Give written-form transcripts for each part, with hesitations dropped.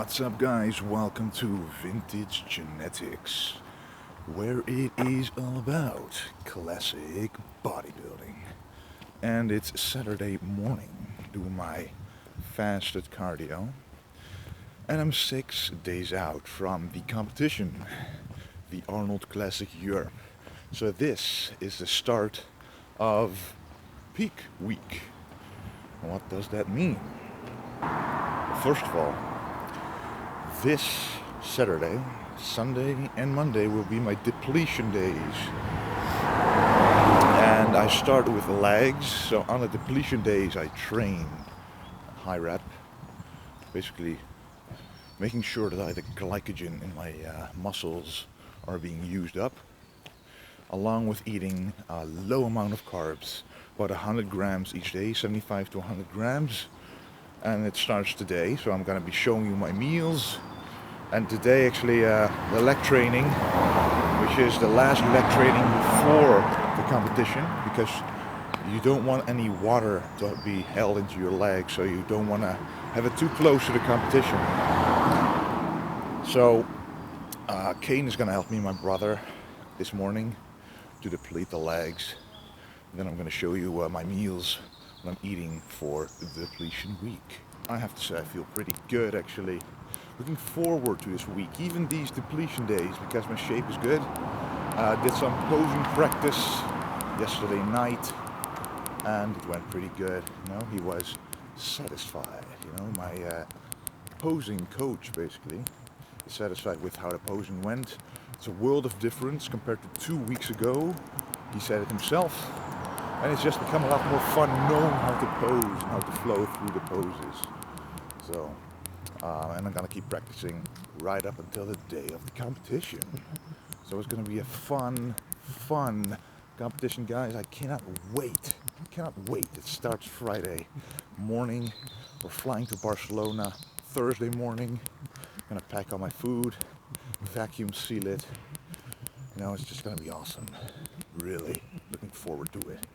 What's up, guys? Welcome to Vintage Genetics, where it is all about classic bodybuilding. And it's Saturday morning, doing my fasted cardio, and I'm 6 days out from the competition, the Arnold Classic Europe. So this is the start of peak week. What does that mean? First of all, this Saturday, Sunday and Monday will be my depletion days. And I start with legs, so on the depletion days I train high rep, basically making sure that the glycogen in my muscles are being used up, along with eating a low amount of carbs, about 100 grams each day, 75 to 100 grams. And it starts today, so I'm going to be showing you my meals. And today actually the leg training, which is the last leg training before the competition, because you don't want any water to be held into your legs, so you don't want to have it too close to the competition. So Kane is going to help me, my brother, this morning to deplete the legs. And then I'm going to show you my meals I'm eating for the depletion week. I have to say I feel pretty good, actually. Looking forward to this week, even these depletion days, because my shape is good. Did some posing practice yesterday night and it went pretty good. You know, he was satisfied. You know, my posing coach basically is satisfied with how the posing went. It's a world of difference compared to 2 weeks ago. He said it himself. And it's just become a lot more fun knowing how to pose and how to flow through the poses. So, and I'm gonna keep practicing right up until the day of the competition. So it's gonna be a fun competition, guys. I cannot wait. It starts Friday morning. We're flying to Barcelona Thursday morning. I'm gonna pack all my food, vacuum seal it. You know, it's just gonna be awesome. Really looking forward to it.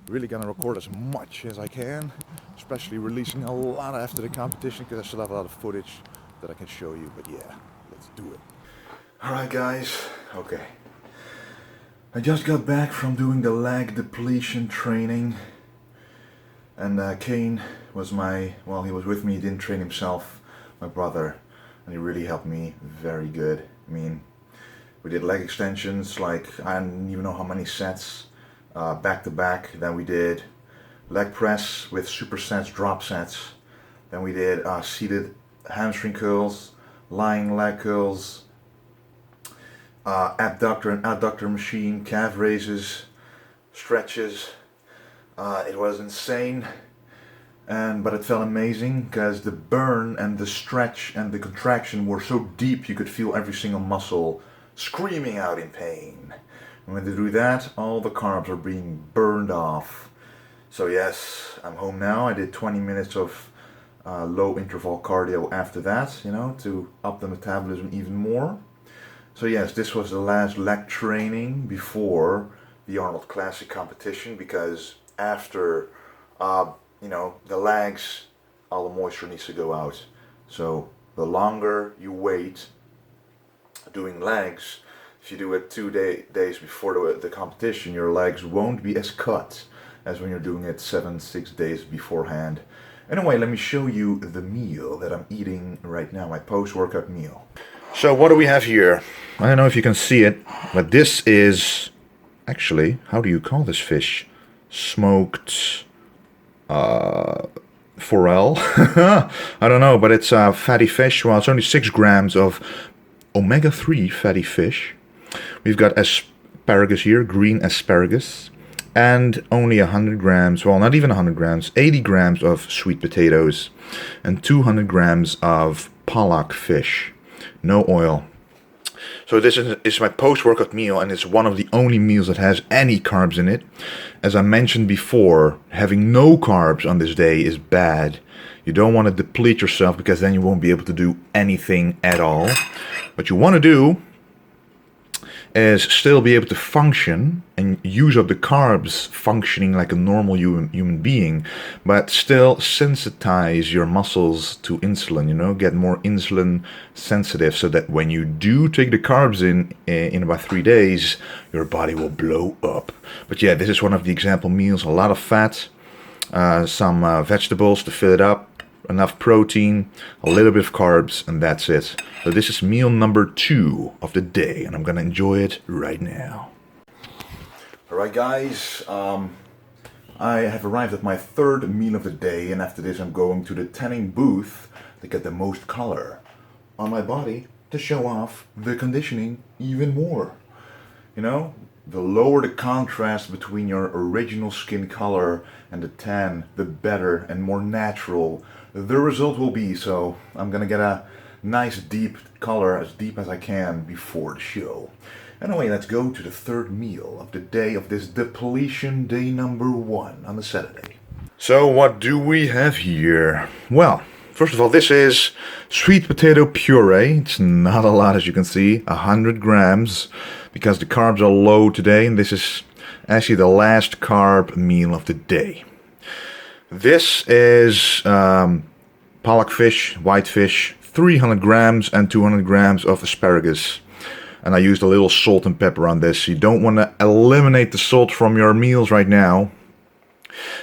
Really gonna record as much as I can, especially releasing a lot after the competition, because I still have a lot of footage that I can show you. But yeah, let's do it. Alright, guys, okay. I just got back from doing the leg depletion training, and Kane was he was with me. He didn't train himself, my brother, and he really helped me very good. I mean, we did leg extensions, like I don't even know how many sets, back to back. Then we did leg press with supersets, drop sets. Then we did seated hamstring curls, lying leg curls, abductor and adductor machine, calf raises, stretches. It was insane, but it felt amazing because the burn and the stretch and the contraction were so deep you could feel every single muscle screaming out in pain. And when they do that, all the carbs are being burned off. So yes, I'm home now. I did 20 minutes of low interval cardio after that, you know, to up the metabolism even more. So yes, this was the last leg training before the Arnold Classic competition, because after, you know, the legs, all the moisture needs to go out. So the longer you wait doing legs, if you do it 2 days before the competition, your legs won't be as cut as when you're doing it 6 days beforehand. Anyway, let me show you the meal that I'm eating right now, my post-workout meal. So what do we have here? I don't know if you can see it, but this is actually, how do you call this fish? Smoked forel. I don't know, but it's a fatty fish. Well, it's only 6 grams of omega-3 fatty fish. We've got asparagus here, green asparagus, and only 100 grams, well, not even 100 grams, 80 grams of sweet potatoes, and 200 grams of pollock fish. No oil. So this is my post-workout meal, and it's one of the only meals that has any carbs in it. As I mentioned before, having no carbs on this day is bad. You don't want to deplete yourself, because then you won't be able to do anything at all. What you want to do is still be able to function and use up the carbs functioning like a normal human being, but still sensitize your muscles to insulin, you know, get more insulin sensitive, so that when you do take the carbs in about 3 days, your body will blow up. But yeah, this is one of the example meals. A lot of fat, some vegetables to fill it up, enough protein, a little bit of carbs, and that's it. So this is meal number 2 of the day, and I'm gonna enjoy it right now. Alright guys, I have arrived at my 3rd meal of the day, and after this I'm going to the tanning booth to get the most color on my body to show off the conditioning even more. You know, the lower the contrast between your original skin color and the tan, the better and more natural the result will be. So I'm gonna get a nice deep color, as deep as I can, before the show. Anyway, let's go to the 3rd meal of the day of this depletion day number 1 on a Saturday. So what do we have here? Well, first of all, this is sweet potato puree. It's not a lot, as you can see, 100 grams, because the carbs are low today, and this is actually the last carb meal of the day. This is pollock fish, white fish, 300 grams and 200 grams of asparagus. And I used a little salt and pepper on this. You don't want to eliminate the salt from your meals right now,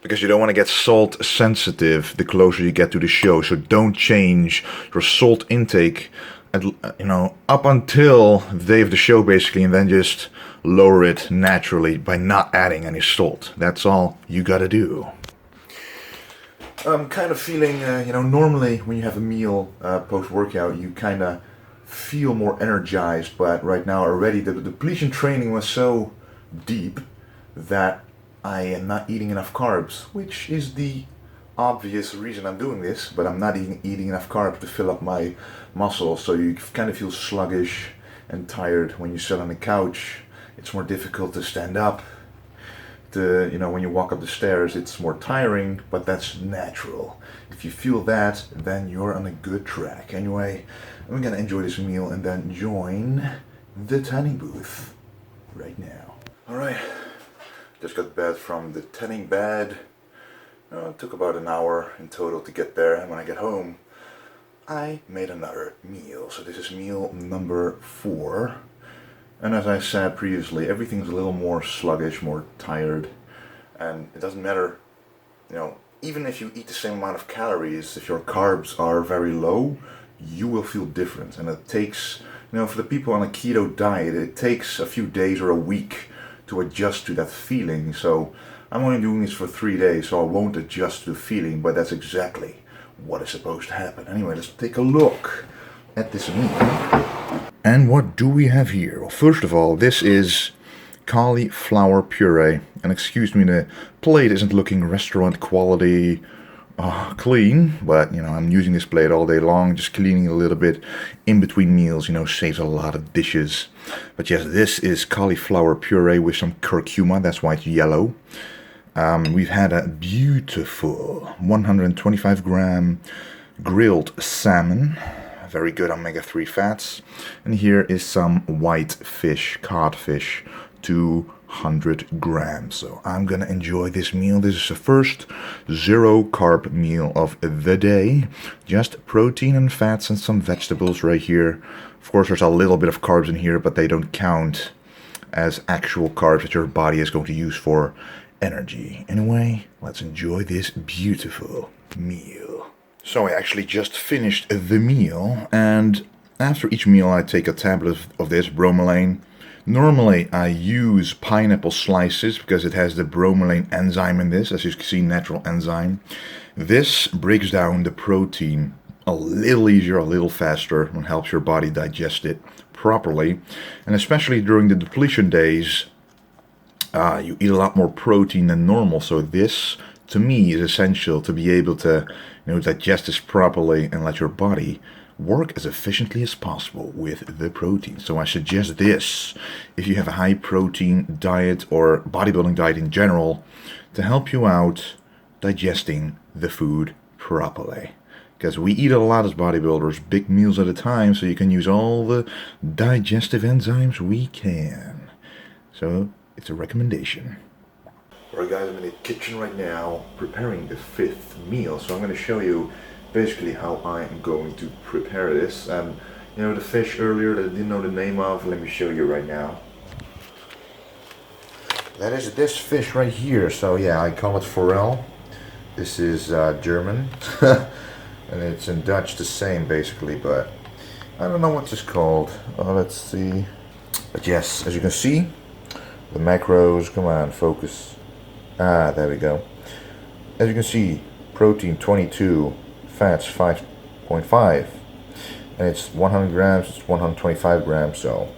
because you don't want to get salt sensitive the closer you get to the show. So don't change your salt intake, you know, up until the day of the show basically, and then just lower it naturally by not adding any salt. That's all you gotta do. I'm kind of feeling, you know, normally when you have a meal post-workout, you kind of feel more energized, but right now already the depletion training was so deep that I am not eating enough carbs, which is the obvious reason I'm doing this, but I'm not eating enough carbs to fill up my muscles, so you kind of feel sluggish and tired when you sit on the couch. It's more difficult to stand up. You know, when you walk up the stairs, it's more tiring, but that's natural. If you feel that, then you're on a good track. Anyway, I'm gonna enjoy this meal and then join the tanning booth right now. Alright, just got back from the tanning bed. It took about an hour in total to get there, and when I get home, I made another meal. So this is meal number 4. And as I said previously, everything's a little more sluggish, more tired, and it doesn't matter, you know, even if you eat the same amount of calories, if your carbs are very low, you will feel different. And it takes, you know, for the people on a keto diet, it takes a few days or a week to adjust to that feeling. So I'm only doing this for 3 days, so I won't adjust to the feeling, but that's exactly what is supposed to happen. Anyway, let's take a look at this meal. And what do we have here? Well, first of all, this is cauliflower puree. And excuse me, the plate isn't looking restaurant quality clean, but, you know, I'm using this plate all day long, just cleaning a little bit in between meals, you know, saves a lot of dishes. But yes, this is cauliflower puree with some curcuma, that's why it's yellow. We've had a beautiful 125 gram grilled salmon. Very good omega-3 fats. And here is some white fish, cod fish, 200 grams. So I'm gonna enjoy this meal. This is the first 0 carb meal of the day. Just protein and fats and some vegetables right here. Of course, there's a little bit of carbs in here, but they don't count as actual carbs that your body is going to use for energy. Anyway, let's enjoy this beautiful meal. So I actually just finished the meal, and after each meal I take a tablet of this bromelain. Normally I use pineapple slices because it has the bromelain enzyme in this, as you can see, natural enzyme. This breaks down the protein a little easier, a little faster, and helps your body digest it properly. And especially during the depletion days, you eat a lot more protein than normal, so this to me is essential to be able to, you know, digest this properly and let your body work as efficiently as possible with the protein. So I suggest this if you have a high protein diet or bodybuilding diet in general, to help you out digesting the food properly. Because we eat a lot as bodybuilders, big meals at a time, so you can use all the digestive enzymes we can. So it's a recommendation. Alright guys, I'm in the kitchen right now preparing the 5th meal. So I'm going to show you basically how I'm going to prepare this. You know the fish earlier that I didn't know the name of, let me show you right now. That is this fish right here. So yeah, I call it forel. This is German. And it's in Dutch the same basically, but I don't know what this is called. Let's see. But yes, as you can see, the macros, come on, focus. There we go. As you can see, protein 22, fats 5.5, and it's 100 grams, it's 125 grams, so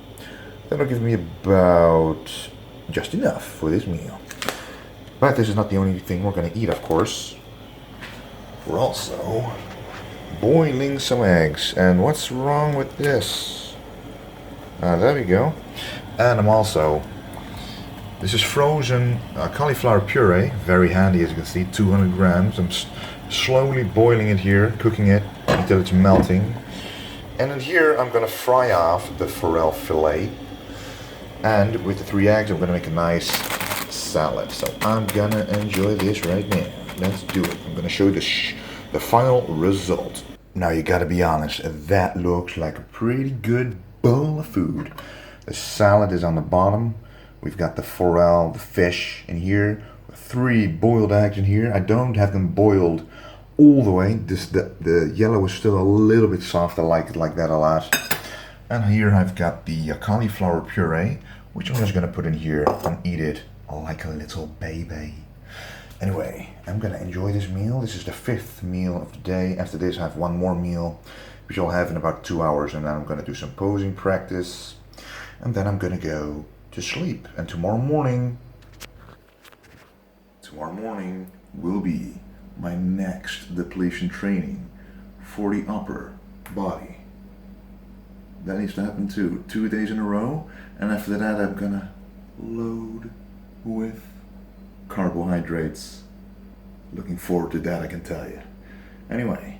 that'll give me about just enough for this meal. But this is not the only thing we're going to eat, of course. We're also boiling some eggs. And what's wrong with this? There we go. And I'm also, this is frozen cauliflower puree, very handy as you can see, 200 grams. I'm slowly boiling it here, cooking it until it's melting. And in here I'm going to fry off the forel fillet. And with the 3 eggs I'm going to make a nice salad. So I'm going to enjoy this right now. Let's do it. I'm going to show you the final result. Now you got to be honest, that looks like a pretty good bowl of food. The salad is on the bottom. We've got the forel, the fish in here, 3 boiled eggs in here. I don't have them boiled all the way. The yellow is still a little bit soft. I like it like that a lot. And here I've got the cauliflower puree, which I'm just going to put in here and eat it like a little baby. Anyway, I'm going to enjoy this meal. This is the 5th meal of the day. After this I have 1 more meal, which I'll have in about 2 hours. And then I'm going to do some posing practice. And then I'm going to go to sleep. And tomorrow morning will be my next depletion training for the upper body. That needs to happen too. 2 days in a row. And after that I'm going to load with carbohydrates. Looking forward to that, I can tell you. Anyway,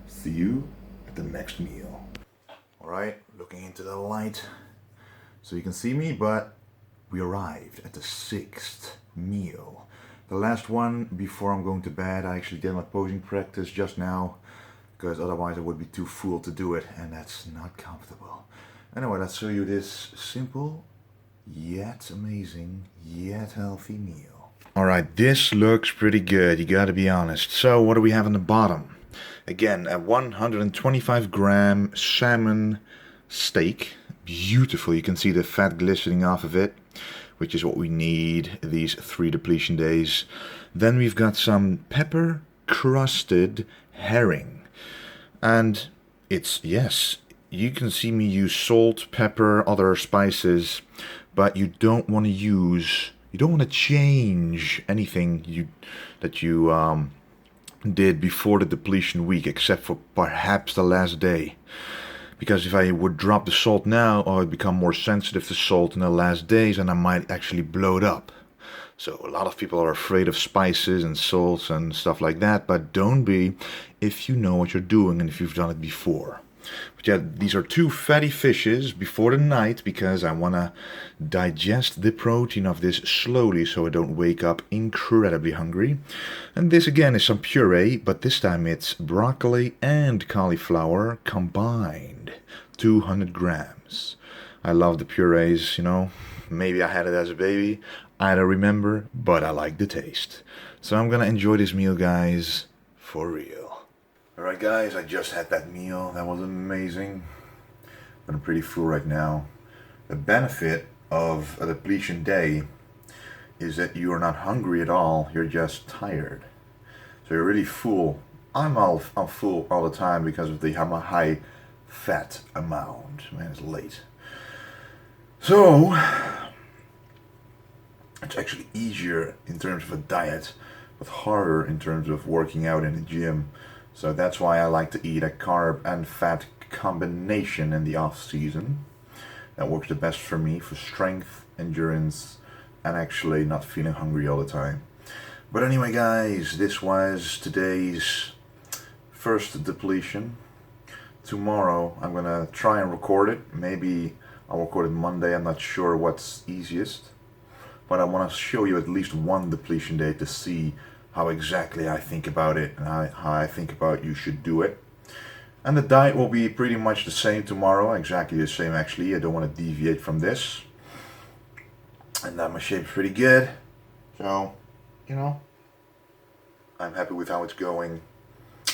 see you at the next meal. Alright, looking into the light so you can see me, but we arrived at the 6th meal. The last one before I'm going to bed. I actually did my posing practice just now because otherwise I would be too full to do it, and that's not comfortable. Anyway, let's show you this simple yet amazing yet healthy meal. Alright, this looks pretty good, you gotta be honest. So what do we have on the bottom? Again, a 125 gram salmon steak. Beautiful, you can see the fat glistening off of it, which is what we need these 3 depletion days. Then we've got some pepper crusted herring. And it's, yes, you can see me use salt, pepper, other spices, but you don't want to change anything that you did before the depletion week, except for perhaps the last day. Because if I would drop the salt now, I would become more sensitive to salt in the last days, and I might actually blow it up. So a lot of people are afraid of spices and salts and stuff like that, but don't be if you know what you're doing and if you've done it before. But yeah, these are 2 fatty fishes before the night because I want to digest the protein of this slowly so I don't wake up incredibly hungry. And this again is some puree, but this time it's broccoli and cauliflower combined. 200 grams. I love the purees, you know. Maybe I had it as a baby. I don't remember, but I like the taste. So I'm gonna enjoy this meal, guys, for real. Alright guys, I just had that meal. That was amazing. But I'm pretty full right now. The benefit of a depletion day is that you are not hungry at all. You're just tired. So you're really full. I'm full all the time because of the high fat amount. Man, it's late. So it's actually easier in terms of a diet, but harder in terms of working out in the gym. So that's why I like to eat a carb and fat combination in the off season. That works the best for me for strength, endurance, and actually not feeling hungry all the time. But anyway guys, this was today's first depletion. Tomorrow I'm gonna try and record it. Maybe I'll record it Monday, I'm not sure what's easiest. But I want to show you at least one depletion day to see how exactly I think about it and how I think about you should do it. And the diet will be pretty much the same tomorrow, exactly the same actually. I don't want to deviate from this. And my shape's pretty good. So, you know, I'm happy with how it's going.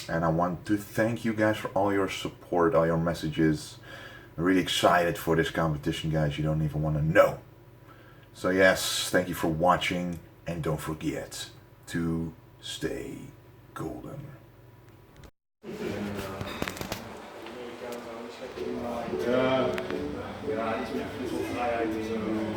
And I want to thank you guys for all your support, all your messages. I'm really excited for this competition, guys. You don't even want to know. So yes, thank you for watching. And don't forget to stay golden. Ja, iets meer vrijheid en zo.